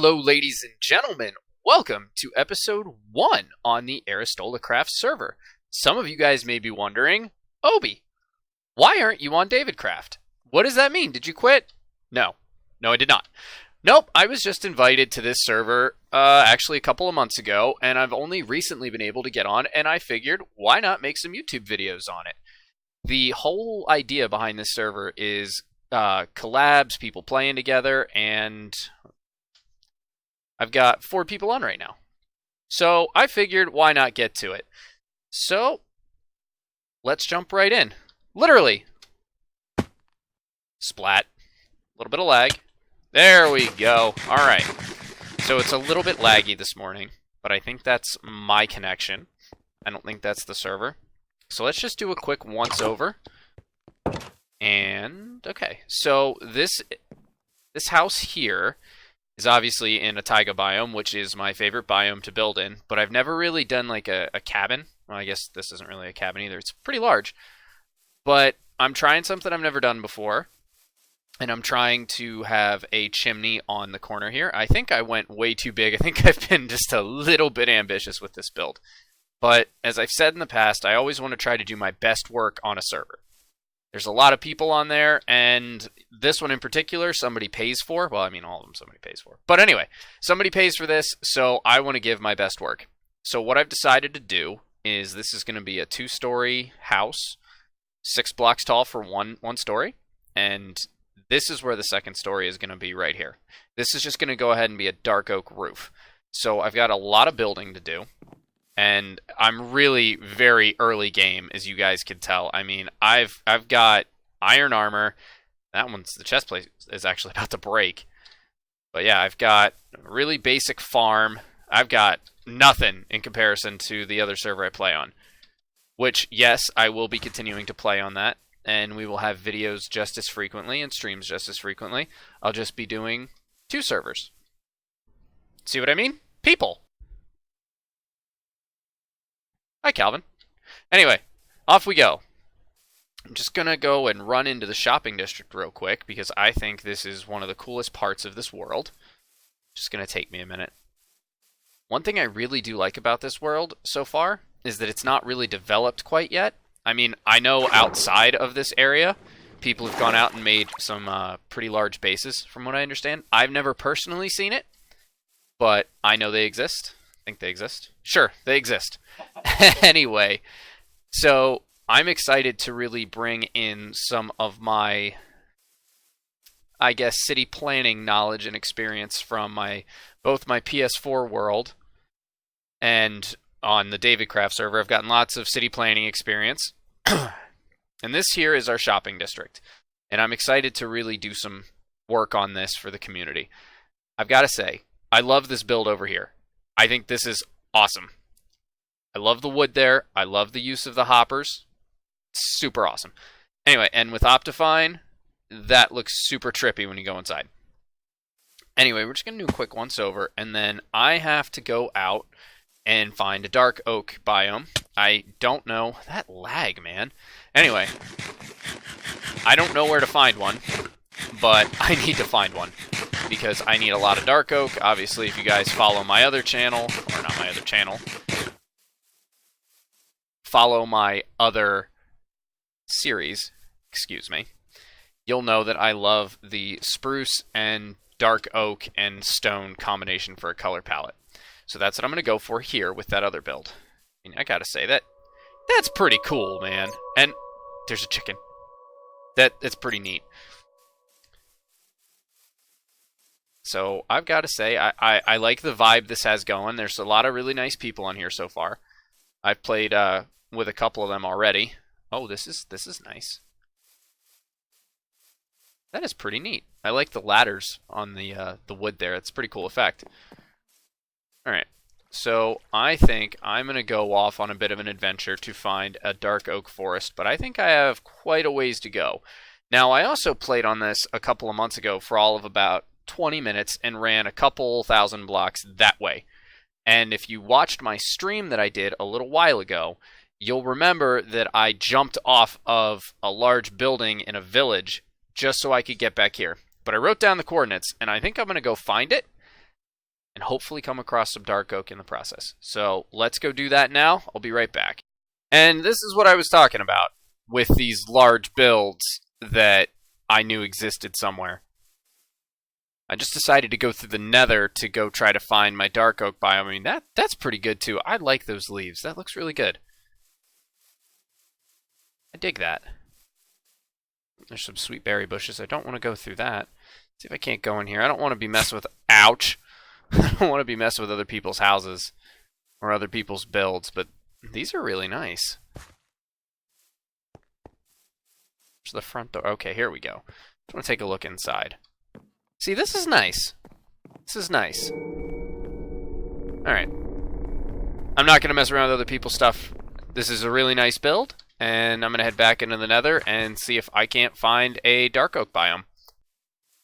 Hello, ladies and gentlemen. Welcome to episode 1 on the Aristollacraft server. Some of you guys may be wondering, Obi, why aren't you on Davidcraft? What does that mean? Did you quit? No, I did not. Nope, I was just invited to this server actually a couple of months ago, and I've only recently been able to get on, and I figured, why not make some YouTube videos on it? The whole idea behind this server is collabs, people playing together, and I've got 4 people on right now. So I figured, why not get to it? So let's jump right in. Literally. Splat. A little bit of lag. There we go. All right. So it's a little bit laggy this morning, but I think that's my connection. I don't think that's the server. So let's just do a quick once over. And okay. So this house here is obviously in a taiga biome, which is my favorite biome to build in, but I've never really done like a cabin. Well, I guess this isn't really a cabin either. It's pretty large. But I'm trying something I've never done before, and I'm trying to have a chimney on the corner here. I think I went way too big. I think I've been just a little bit ambitious with this build. But as I've said in the past, I always want to try to do my best work on a server. There's a lot of people on there, and this one in particular, somebody pays for. Well, I mean, all of them somebody pays for. But anyway, somebody pays for this, so I want to give my best work. So what I've decided to do is this is going to be a 2-story house, 6 blocks tall for one story, and this is where the second story is going to be right here. This is just going to go ahead and be a dark oak roof. So I've got a lot of building to do. And I'm really very early game, as you guys can tell. I mean, I've got iron armor. The chest plate is actually about to break. But yeah, I've got a really basic farm. I've got nothing in comparison to the other server I play on. Which, yes, I will be continuing to play on that. And we will have videos just as frequently and streams just as frequently. I'll just be doing 2 servers. See what I mean? People. Hi, Calvin. Anyway, off we go. I'm just going to go and run into the shopping district real quick because I think this is one of the coolest parts of this world. Just going to take me a minute. One thing I really do like about this world so far is that it's not really developed quite yet. I mean, I know outside of this area, people have gone out and made some pretty large bases, from what I understand. I've never personally seen it, but I know they exist. I think they exist. Sure, they exist. Anyway, so I'm excited to really bring in some of my, I guess, city planning knowledge and experience from both my PS4 world and on the Davidcraft server. I've gotten lots of city planning experience. And this here is our shopping district. And I'm excited to really do some work on this for the community. I've got to say, I love this build over here. I think this is awesome. I love the wood there. I love the use of the hoppers. It's super awesome. Anyway, and with Optifine, that looks super trippy when you go inside. Anyway, we're just going to do a quick once over, and then I have to go out and find a dark oak biome. I don't know. That lag, man. Anyway, I don't know where to find one, but I need to find one because I need a lot of dark oak. Obviously, if you guys follow my other channel, or not my other channel, follow my other series, excuse me, you'll know that I love the spruce and dark oak and stone combination for a color palette. So that's what I'm going to go for here with that other build. I mean, I gotta say, that's pretty cool, man. And there's a chicken. That's pretty neat. So I've got to say, I like the vibe this has going. There's a lot of really nice people on here so far. I've played with a couple of them already. Oh, this is nice. That is pretty neat. I like the ladders on the wood there. It's a pretty cool effect. All right. So I think I'm going to go off on a bit of an adventure to find a dark oak forest, but I think I have quite a ways to go. Now, I also played on this a couple of months ago for all of about 20 minutes and ran a couple thousand blocks that way. And if you watched my stream that I did a little while ago, you'll remember that I jumped off of a large building in a village just so I could get back here. But I wrote down the coordinates, and I think I'm going to go find it. and hopefully come across some dark oak in the process. So let's go do that now. I'll be right back. And this is what I was talking about with these large builds that I knew existed somewhere. I just decided to go through the nether to go try to find my dark oak biome. I mean, that's pretty good too. I like those leaves. That looks really good. I dig that. There's some sweet berry bushes. I don't want to go through that. See if I can't go in here. I don't want to be messing with... Ouch! I don't want to be messing with other people's houses or other people's builds, but these are really nice. There's the front door. Okay, here we go. Just want to take a look inside. See, this is nice. This is nice. Alright. I'm not going to mess around with other people's stuff. This is a really nice build, and I'm going to head back into the nether and see if I can't find a dark oak biome.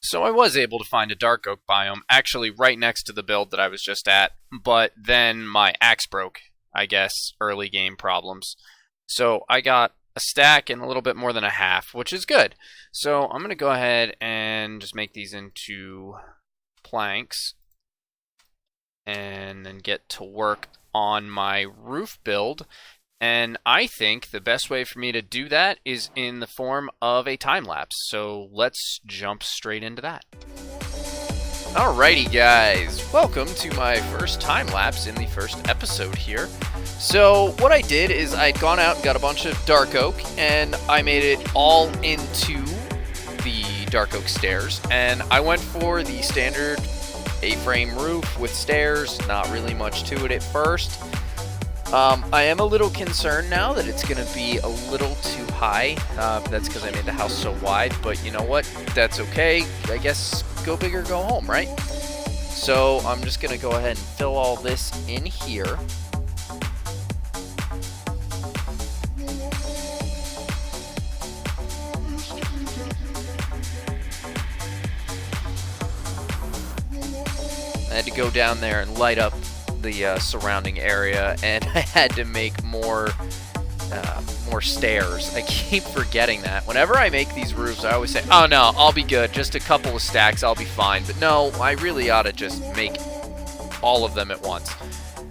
So I was able to find a dark oak biome, actually right next to the build that I was just at, but then my axe broke, I guess, early game problems. So I got a stack and a little bit more than a half, which is good. So I'm going to go ahead and just make these into planks and then get to work on my roof build. And I think the best way for me to do that is in the form of a time lapse. So let's jump straight into that. Alrighty guys, welcome to my first time lapse in the first episode here. So what I did is I'd gone out and got a bunch of dark oak and I made it all into the dark oak stairs, and I went for the standard A-frame roof with stairs, not really much to it at first. I am a little concerned now that it's going to be a little too high. That's because I made the house so wide, but you know what? That's okay. I guess go big or go home, right? So I'm just going to go ahead and fill all this in here. I had to go down there and light up the surrounding area, and I had to make more stairs. I keep forgetting that. Whenever I make these roofs, I always say, oh no, I'll be good. Just a couple of stacks, I'll be fine. But no, I really ought to just make all of them at once.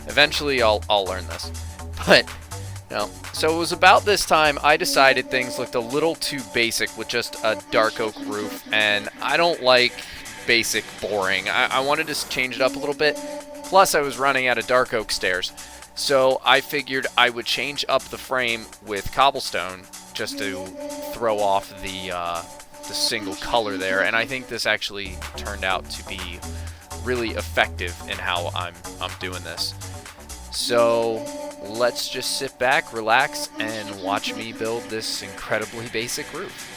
Eventually, I'll learn this. But, no. So it was about this time I decided things looked a little too basic with just a dark oak roof, and I don't like basic boring. I wanted to change it up a little bit. Plus, I was running out of dark oak stairs. So I figured I would change up the frame with cobblestone just to throw off the single color there. And I think this actually turned out to be really effective in how I'm doing this. So let's just sit back, relax, and watch me build this incredibly basic roof.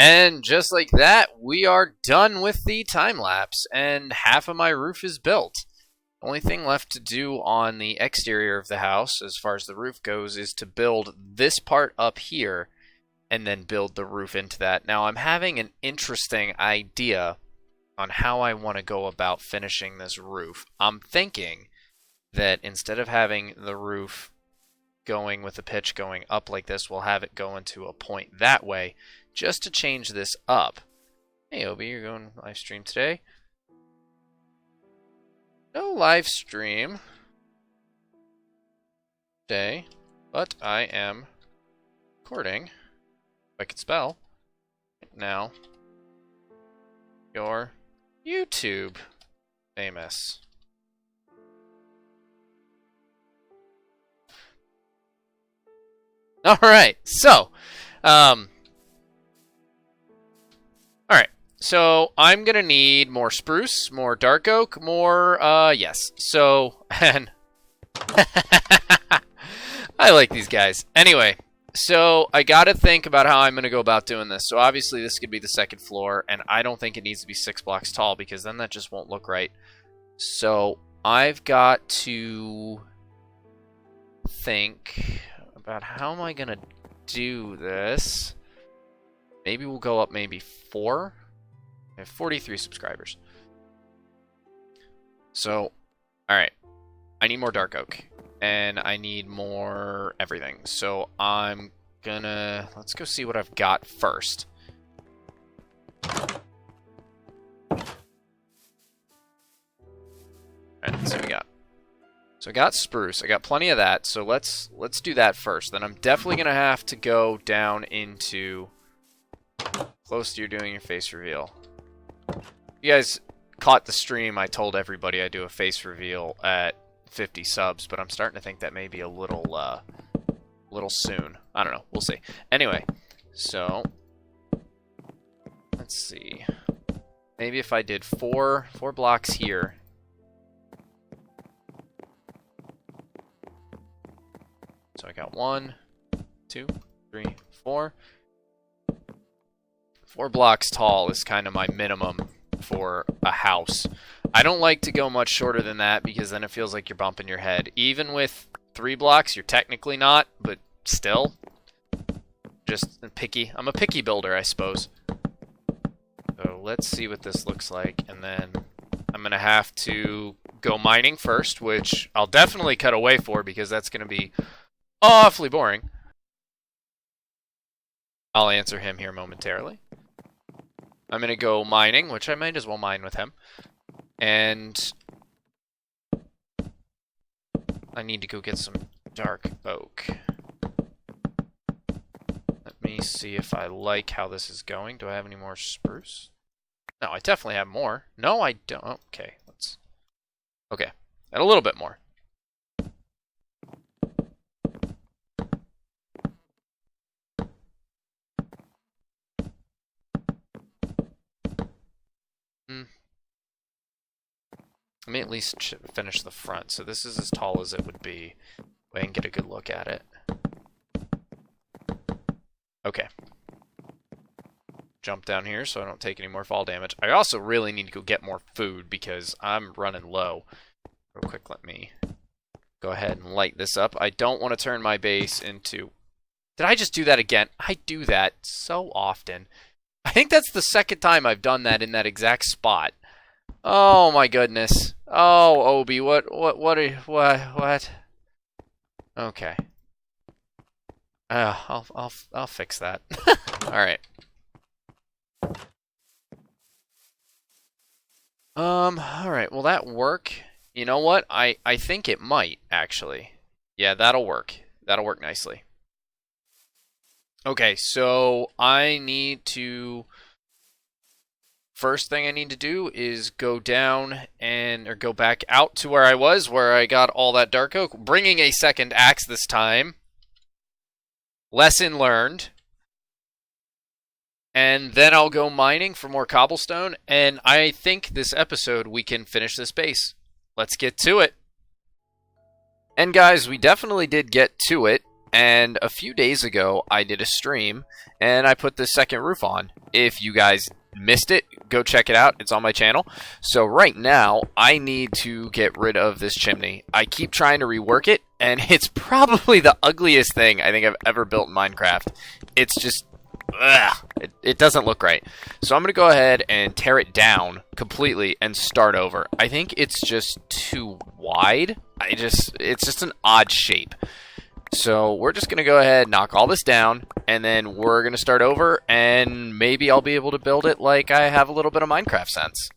And just like that, we are done with the time lapse, and half of my roof is built. The only thing left to do on the exterior of the house, as far as the roof goes, is to build this part up here, and then build the roof into that. Now, I'm having an interesting idea on how I want to go about finishing this roof. I'm thinking that instead of having the roof going with the pitch going up like this, we'll have it go into a point that way, just to change this up. Hey Obi, you're going live stream today? No live stream today, but I am recording I could spell. Now, your YouTube famous. All right, so, all right, so I'm gonna need more spruce, more dark oak, more, yes. So, and I like these guys. Anyway, so I gotta think about how I'm gonna go about doing this. So obviously this could be the second floor, and I don't think it needs to be 6 blocks tall because then that just won't look right. So I've got to think about how am I gonna do this. Maybe we'll go up maybe 4. I have 43 subscribers. So, alright. I need more dark oak. And I need more everything. So I'm gonna... Let's go see what I've got first. Alright, let's see what we got. So I got spruce. I got plenty of that. So let's do that first. Then I'm definitely gonna have to go down into close to you doing your face reveal. You guys caught the stream. I told everybody I do a face reveal at 50 subs, but I'm starting to think that may be a little soon. I don't know. We'll see. Anyway, so let's see. Maybe if I did four blocks here. So I got 1, 2, 3, 4. 4 blocks tall is kind of my minimum for a house. I don't like to go much shorter than that because then it feels like you're bumping your head. Even with 3 blocks, you're technically not, but still. Just picky. I'm a picky builder, I suppose. So let's see what this looks like, and then I'm going to have to go mining first, which I'll definitely cut away for because that's going to be awfully boring. I'll answer him here momentarily. I'm going to go mining, which I might as well mine with him. And I need to go get some dark oak. Let me see if I like how this is going. Do I have any more spruce? No, I definitely have more. No, I don't. Okay, okay, and a little bit more. Let me at least finish the front. So this is as tall as it would be. I can get a good look at it. Okay. Jump down here so I don't take any more fall damage. I also really need to go get more food because I'm running low. Real quick, let me go ahead and light this up. I don't want to turn my base into... Did I just do that again? I do that so often. I think that's the second time I've done that in that exact spot. Oh my goodness. Oh, Obi, what? Okay. I'll fix that. All right. All right. Will that work? You know what? I think it might actually. Yeah, that'll work. That'll work nicely. Okay, so I need to... First thing I need to do is go down or go back out to where I was, where I got all that dark oak, bringing a second axe this time. Lesson learned. And then I'll go mining for more cobblestone, and I think this episode we can finish this base. Let's get to it. And guys, we definitely did get to it, and a few days ago I did a stream, and I put the second roof on. If you guys missed it, go check it out. It's on my channel. So right now, I need to get rid of this chimney. I keep trying to rework it, and it's probably the ugliest thing I think I've ever built in Minecraft. It's just... It doesn't look right. So I'm going to go ahead and tear it down completely and start over. I think it's just too wide. It's just an odd shape. So we're just going to go ahead, knock all this down, and then we're going to start over, and maybe I'll be able to build it like I have a little bit of Minecraft sense.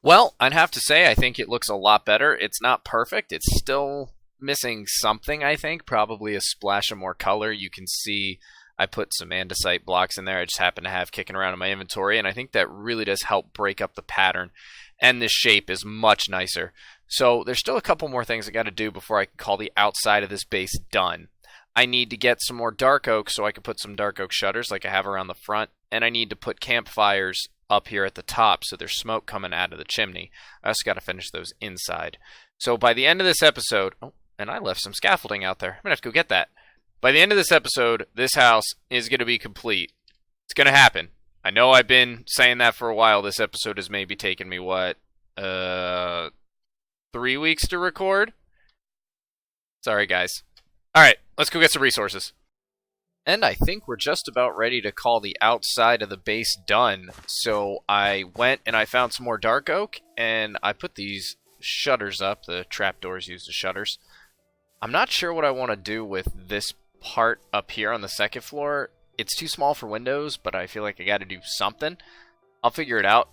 Well, I'd have to say I think it looks a lot better. It's not perfect. It's still missing something, I think. Probably a splash of more color. You can see I put some andesite blocks in there I just happen to have kicking around in my inventory, and I think that really does help break up the pattern, and this shape is much nicer. So there's still a couple more things I got to do before I can call the outside of this base done. I need to get some more dark oak so I can put some dark oak shutters like I have around the front, and I need to put campfires up here at the top so there's smoke coming out of the chimney. I also got to finish those inside. So by the end of this episode, oh, and I left some scaffolding out there. I'm going to have to go get that. By the end of this episode, this house is going to be complete. It's going to happen. I know I've been saying that for a while. This episode has maybe taken me, 3 weeks to record? Sorry, guys. Alright, let's go get some resources. And I think we're just about ready to call the outside of the base done. So I went and I found some more dark oak, and I put these shutters up. The trapdoors use the shutters. I'm not sure what I want to do with this part up here on the second floor. It's too small for windows, but I feel like I got to do something. I'll figure it out,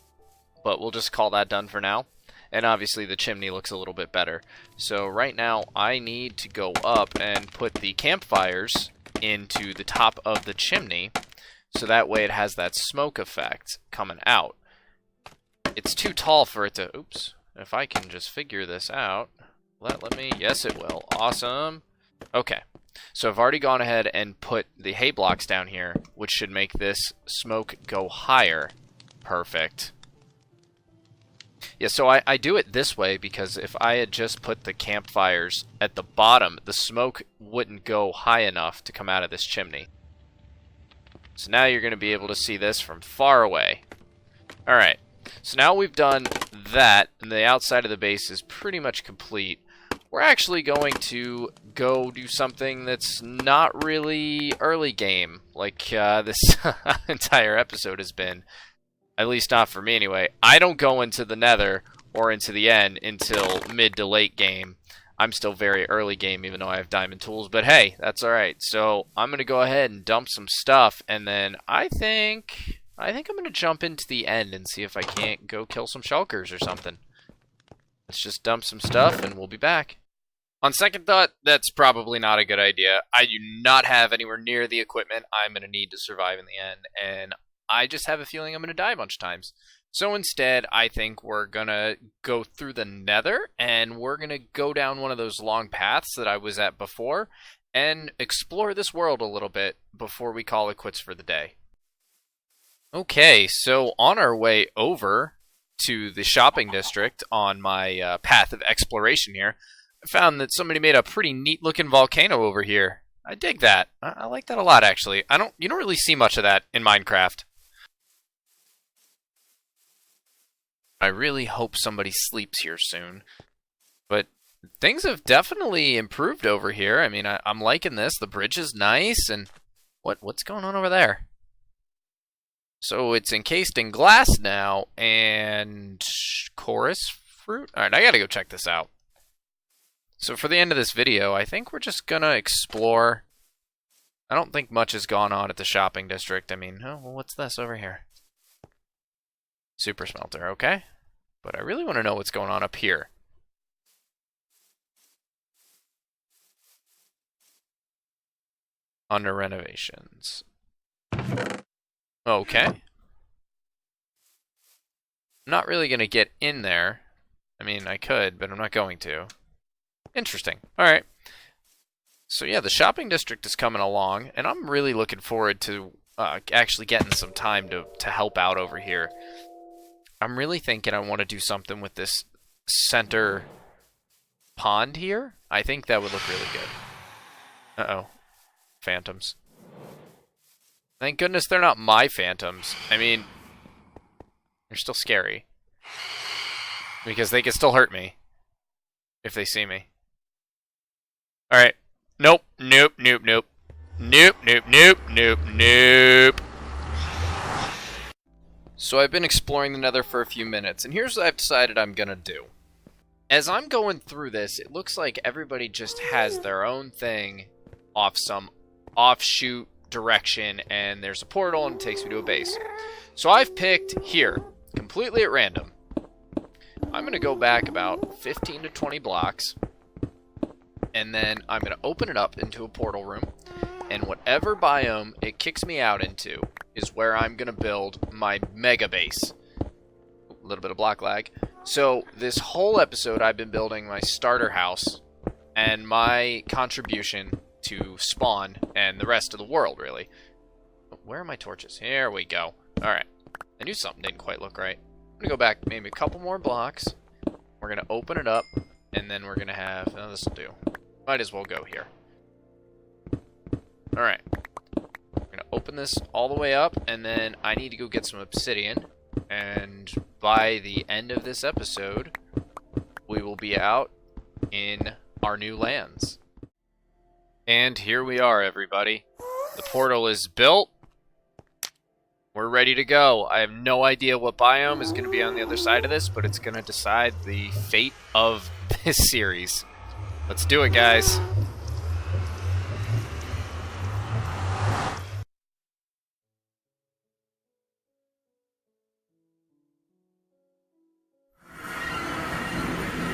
but we'll just call that done for now. And obviously the chimney looks a little bit better. So right now I need to go up and put the campfires into the top of the chimney, so that way it has that smoke effect coming out. It's too tall for it to... Oops. If I can just figure this out... Let me... Yes, it will. Awesome. Okay. So I've already gone ahead and put the hay blocks down here, which should make this smoke go higher. Perfect. Yeah, so I do it this way because if I had just put the campfires at the bottom, the smoke wouldn't go high enough to come out of this chimney. So now you're going to be able to see this from far away. Alright, so now we've done that, and the outside of the base is pretty much complete. We're actually going to go do something that's not really early game, like this entire episode has been. At least not for me anyway. I don't go into the nether or into the end until mid to late game. I'm still very early game even though I have diamond tools. But hey, that's alright. So I'm going to go ahead and dump some stuff. And then I think I'm going to jump into the end and see if I can't go kill some shulkers or something. Let's just dump some stuff and we'll be back. On second thought, that's probably not a good idea. I do not have anywhere near the equipment I'm going to need to survive in the end. And I just have a feeling I'm going to die a bunch of times. So instead, I think we're going to go through the nether, and we're going to go down one of those long paths that I was at before, and explore this world a little bit before we call it quits for the day. Okay, so on our way over to the shopping district on my path of exploration here, I found that somebody made a pretty neat looking volcano over here. I dig that. I like that a lot, actually. You don't really see much of that in Minecraft. I really hope somebody sleeps here soon. But things have definitely improved over here. I mean, I'm liking this. The bridge is nice, and what's going on over there? So it's encased in glass now, and chorus fruit? Alright, I gotta go check this out. So for the end of this video, I think we're just gonna explore. I don't think much has gone on at the shopping district. I mean, oh, well, what's this over here? Super smelter, okay. But I really want to know what's going on up here. Under renovations. Okay. I'm not really going to get in there. I mean, I could, but I'm not going to. Interesting. Alright. So yeah, the shopping district is coming along, and I'm really looking forward to actually getting some time to help out over here. I'm really thinking I want to do something with this center pond here. I think that would look really good. Uh-oh. Phantoms. Thank goodness they're not my phantoms. I mean, they're still scary. Because they can still hurt me. If they see me. Alright. Nope. Nope. Nope. Nope. Nope. Nope. Nope. Nope. Nope. So I've been exploring the nether for a few minutes, and here's what I've decided I'm gonna do. As I'm going through this, it looks like everybody just has their own thing off some offshoot direction, and there's a portal and it takes me to a base. So I've picked here, completely at random. I'm gonna go back about 15 to 20 blocks, and then I'm gonna open it up into a portal room, and whatever biome it kicks me out into is where I'm going to build my mega base. A little bit of block lag. So this whole episode I've been building my starter house and my contribution to spawn and the rest of the world, really. Where are my torches? Here we go. Alright. I knew something didn't quite look right. I'm going to go back maybe a couple more blocks. We're going to open it up, and then we're going to have... Oh, this will do. Might as well go here. Alright. We're going to open this all the way up, and then I need to go get some obsidian. And by the end of this episode, we will be out in our new lands. And here we are, everybody. The portal is built. We're ready to go. I have no idea what biome is going to be on the other side of this, but it's going to decide the fate of this series. Let's do it, guys.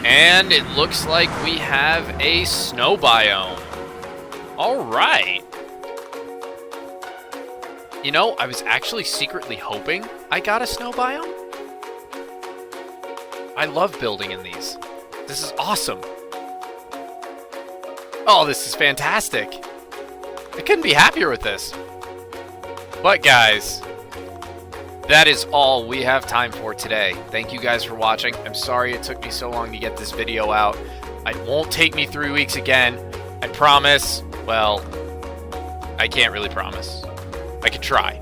And it looks like we have a snow biome. All right. You know, I was actually secretly hoping I got a snow biome. I love building in these. This is awesome. Oh, this is fantastic. I couldn't be happier with this. But guys, that is all we have time for today. Thank you guys for watching. I'm sorry it took me so long to get this video out. It won't take me 3 weeks again. I promise. Well, I can't really promise. I could try.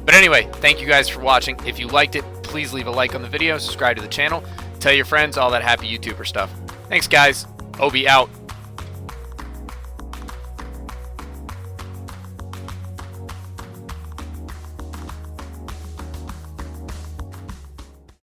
But anyway, thank you guys for watching. If you liked it, please leave a like on the video, subscribe to the channel, tell your friends, all that happy YouTuber stuff. Thanks, guys. Obi out.